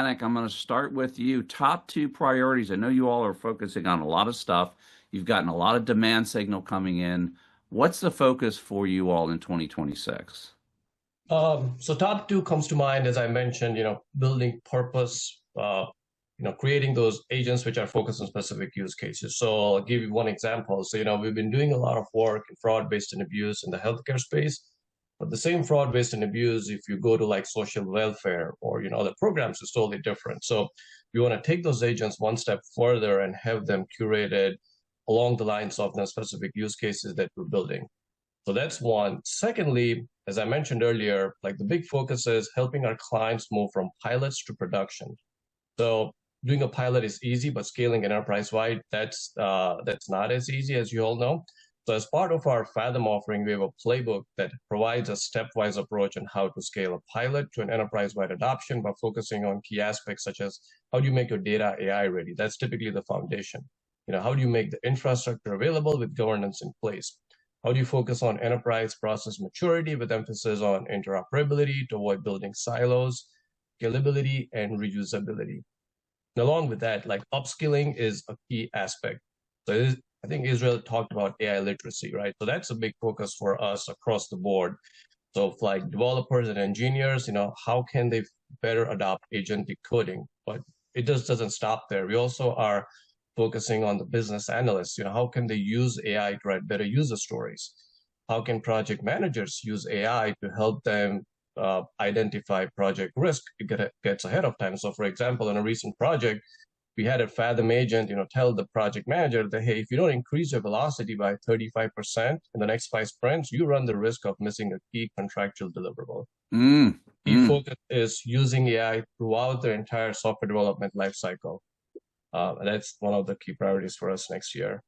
Dominic, I'm going to start with you. Top two priorities. I know you all are focusing on a lot of stuff. You've gotten a lot of demand signal coming in. What's the focus for you all in 2026? So top two comes to mind, as I mentioned, building purpose, creating those agents which are focused on specific use cases. So I'll give you one example. So, we've been doing a lot of work in fraud, waste, and abuse in the healthcare space. But the same fraud, waste, and abuse, if you go to like social welfare or, other programs, is totally different. So we want to take those agents one step further and have them curated along the lines of the specific use cases that we're building. So that's one. Secondly, as I mentioned earlier, like the big focus is helping our clients move from pilots to production. So doing a pilot is easy, but scaling enterprise-wide, that's not as easy, as you all know. So as part of our Fathom offering, we have a playbook that provides a stepwise approach on how to scale a pilot to an enterprise-wide adoption by focusing on key aspects such as how do you make your data AI ready? That's typically the foundation. How do you make the infrastructure available with governance in place? How do you focus on enterprise process maturity with emphasis on interoperability to avoid building silos, scalability, and reusability? And along with that, like upskilling is a key aspect. So I think Israel talked about AI literacy, right? So that's a big focus for us across the board. So like developers and engineers, how can they better adopt agentic coding? But it just doesn't stop there. We also are focusing on the business analysts. How can they use AI to write better user stories? How can project managers use AI to help them identify project risk? It gets ahead of time. So for example, in a recent project, we had a Fathom agent, tell the project manager that, hey, if you don't increase your velocity by 35% in the next 5 sprints, you run the risk of missing a key contractual deliverable. Key focus is using AI throughout the entire software development lifecycle. That's one of the key priorities for us next year.